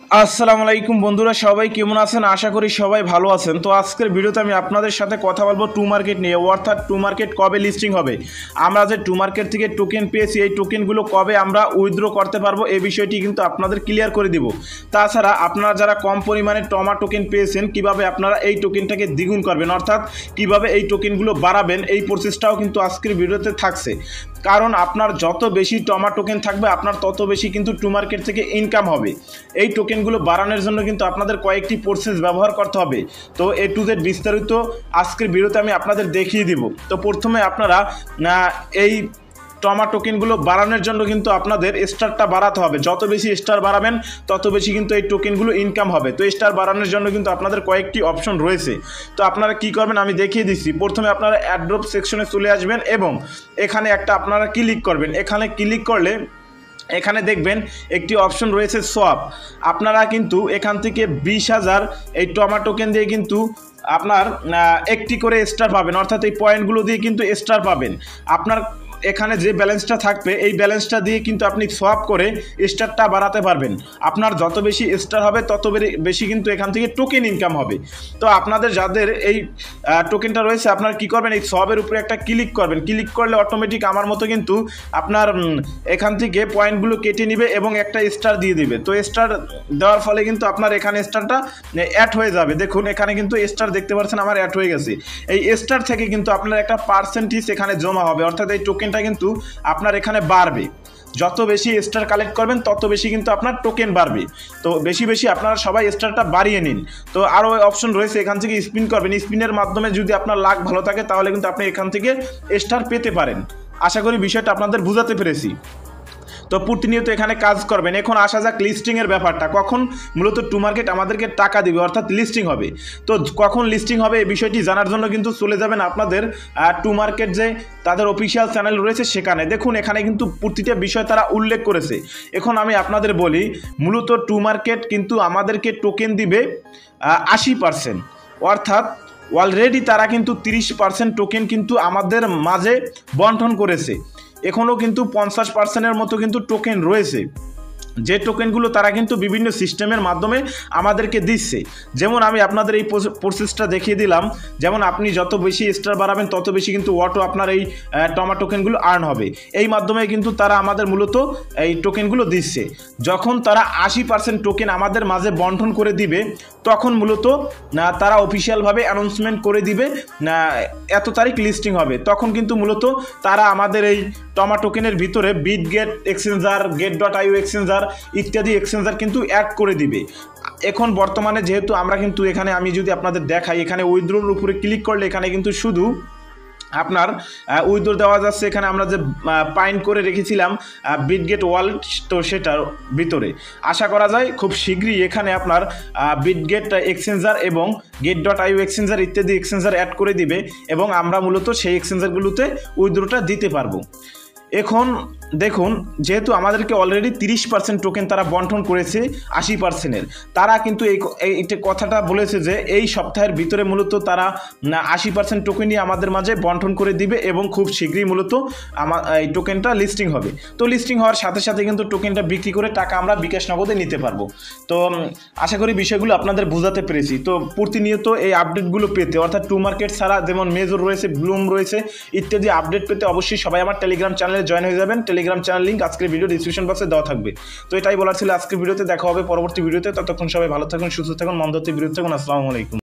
আসসালামু আলাইকুম বন্ধুরা, সবাই কেমন আছেন? আশা করি সবাই ভালো আছেন। তো আজকের ভিডিওতে আমি আপনাদের সাথে কথা বলবো টু মার্কেট নিয়ে, অর্থাৎ টু মার্কেট কবে লিস্টিং হবে, আমরা যে টু মার্কেট থেকে টোকেন পেয়েছি এই টোকেনগুলো কবে আমরা উইথড্র করতে পারবো এই বিষয়টি কিন্তু আপনাদের ক্লিয়ার করে দিব। তাছাড়া আপনারা যারা কম পরিমাণে টমা টোকেন পেয়েছেন কিভাবে আপনারা এই টোকেনটাকে দ্বিগুণ করবেন, অর্থাৎ কিভাবে এই টোকেনগুলো বাড়াবেন, এই প্রসেসটাও কিন্তু আজকের ভিডিওতে থাকছে। কারণ আপনার যত বেশি টমা টোকেন থাকবে আপনার তত বেশি কিন্তু টু মার্কেট থেকে ইনকাম হবে। এই টোকেনগুলো বাড়ানোর জন্য কিন্তু আপনাদের কয়েকটি প্রসেস ব্যবহার করতে হবে। তো এ টু জেড বিস্তারিত আজকের ভিডিওতে আমি আপনাদের দেখিয়ে দিব। তো প্রথমে আপনারা এই টমা টোকেনগুলো বাড়ানোর জন্য কিন্তু আপনাদের স্টারটা বাড়াতে হবে। যত বেশি স্টার বাড়াবেন তত বেশি কিন্তু এই টোকেনগুলো ইনকাম হবে। তো স্টার বাড়ানোর জন্য কিন্তু আপনাদের কয়েকটি অপশন রয়েছে। তো আপনারা কি করবেন আমি দেখিয়ে দিচ্ছি। প্রথমে আপনারা অ্যাড্রপ সেকশনে চলে আসবেন এবং এখানে একটা আপনারা ক্লিক করবেন। এখানে ক্লিক করলে এখানে দেখবেন একটি অপশন রয়েছে সোয়াপ। আপনারা কিন্তু এখান থেকে 20,000 এই টমা টোকেন দিয়ে কিন্তু আপনার একটি করে স্টার পাবেন, অর্থাৎ এই পয়েন্টগুলো দিয়ে কিন্তু স্টার পাবেন। আপনার এখানে যে ব্যালেন্সটা থাকবে এই ব্যালেন্সটা দিয়ে কিন্তু আপনি সোয়াপ করে স্টারটা বাড়াতে পারবেন। আপনার যত বেশি স্টার হবে তত বেশি কিন্তু এখান থেকে টোকেন ইনকাম হবে। তো আপনাদের যাদের এই টোকেনটা রয়েছে আপনারা কী করবেন, এই সোয়াপের উপরে একটা ক্লিক করবেন। ক্লিক করলে অটোমেটিক আমার মতো কিন্তু আপনার এখান থেকে পয়েন্টগুলো কেটে নেবে এবং একটা স্টার দিয়ে দিবে। তো স্টার দেওয়ার ফলে কিন্তু আপনার এখানে স্টারটা অ্যাড হয়ে যাবে। দেখুন এখানে কিন্তু স্টার দেখতে পাচ্ছেন আমার অ্যাড হয়ে গেছে। এই স্টার থেকে কিন্তু আপনার একটা পার্সেন্টেজ এখানে জমা হবে, অর্থাৎ এই টোকেন কিন্তু আপনার এখানে বাড়বে। যত বেশি স্টার কালেক্ট করবেন তত বেশি কিন্তু আপনার টোকেন বাড়বে। তো বেশি বেশি আপনারা সবাই স্টারটা বাড়িয়ে নিন। তো আরও অপশন রয়েছে, এখান থেকে স্পিন করবেন। স্পিনের মাধ্যমে যদি আপনার লাক ভালো থাকে তাহলে কিন্তু আপনি এখান থেকে স্টার পেতে পারেন। আশা করি বিষয়টা আপনাদের বোঝাতে পেরেছি। তো প্রতিনিয়ত এখানে কাজ করবেন। এখন আসা যাক লিস্টিংয়ের ব্যাপারটা, কখন মূলত টু মার্কেট আমাদেরকে টাকা দিবে, অর্থাৎ লিস্টিং হবে। তো কখন লিস্টিং হবে এই বিষয়টি জানার জন্য কিন্তু চলে যাবেন আপনাদের টু মার্কেট যে তাদের অফিসিয়াল চ্যানেল রয়েছে সেখানে। দেখুন এখানে কিন্তু প্রতিটা বিষয় তারা উল্লেখ করেছে। এখন আমি আপনাদের বলি, মূলত টু মার্কেট কিন্তু আমাদেরকে টোকেন দিবে 80%, অর্থাৎ অলরেডি তারা কিন্তু 30% টোকেন কিন্তু আমাদের মাঝে বন্টন করেছে। এখনও কিন্তু 50%-এর মতো কিন্তু টোকেন রয়েছে, যে টোকেনগুলো তারা কিন্তু বিভিন্ন সিস্টেমের মাধ্যমে আমাদেরকে দিচ্ছে। যেমন আমি আপনাদের এই প্রসেসটা দেখিয়ে দিলাম। যেমন আপনি যত বেশি স্টার বাড়াবেন তত বেশি কিন্তু অটো আপনার এই টমা টোকেনগুলো আর্ন হবে। এই মাধ্যমে কিন্তু তারা আমাদের মূলত এই টোকেনগুলো দিচ্ছে। যখন তারা 80% টোকেন আমাদের মাঝে বন্টন করে দিবে তখন মূলত তারা অফিসিয়ালভাবে অ্যানাউন্সমেন্ট করে দিবে এত তারিখ লিস্টিং হবে। তখন কিন্তু মূলত তারা আমাদের এই টমা টোকেনের ভিতরে বিটগেট এক্সচেঞ্জার, get.io এক্সচেঞ্জার ইত্যাদি এক্সচেঞ্জার কিন্তু অ্যাড করে দিবে। এখন বর্তমানে যেহেতু আমরা কিন্তু এখানে আমি যদি আপনাদের দেখাই, এখানে উইথড্রোর উপরে ক্লিক করলে এখানে কিন্তু শুধু আপনার উইথড্র দেওয়া যাচ্ছে। এখানে আমরা যে পাইন করে রেখেছিলাম বিটগেট ওয়ালেট, তো সেটার ভিতরে আশা করা যায় খুব শীঘ্রই এখানে আপনার বিটগেট এক্সচেঞ্জার এবং get.io এক্সচেঞ্জার ইত্যাদি এক্সচেঞ্জার অ্যাড করে দিবে এবং আমরা মূলত সেই এক্সচেঞ্জারগুলোতে উইথড্রটা দিতে পারবো। এখন দেখুন যেহেতু আমাদেরকে অলরেডি 30% টোকেন তারা বন্টন করেছে 80%-এর, তারা কিন্তু এই কথাটা বলেছে যে এই সপ্তাহের ভিতরে মূলত তারা 80% টোকেনই আমাদের মাঝে বন্টন করে দিবে এবং খুব শীঘ্রই মূলত এই টোকেনটা লিস্টিং হবে। তো লিস্টিং হওয়ার সাথে সাথে কিন্তু টোকেনটা বিক্রি করে টাকা আমরা বিকাশ নগদে নিতে পারবো। তো আশা করি বিষয়গুলো আপনাদের বোঝাতে পেরেছি। তো প্রতিনিয়ত এই আপডেটগুলো পেতে, অর্থাৎ টু মার্কেট ছাড়া যেমন মেজর রয়েছে, ব্লুম রয়েছে ইত্যাদি আপডেট পেতে অবশ্যই সবাই আমার টেলিগ্রাম চ্যানেলে জয়েন হয়ে যাবেন। টেলিগ্রাম চ্যানেল লিঙ্ক আজকের ভিডিও ডিসক্রিপশন বক্সে দেওয়া থাকবে। তো এটাই বলার ছিল আজকের ভিডিওতে। দেখা হবে পরবর্তী ভিডিওতে। ততক্ষণ সবাই ভালো থাকুন, সুস্থ থাকুন, মন্দ হতে বিরত থাকুন। আসসালামু আলাইকুম।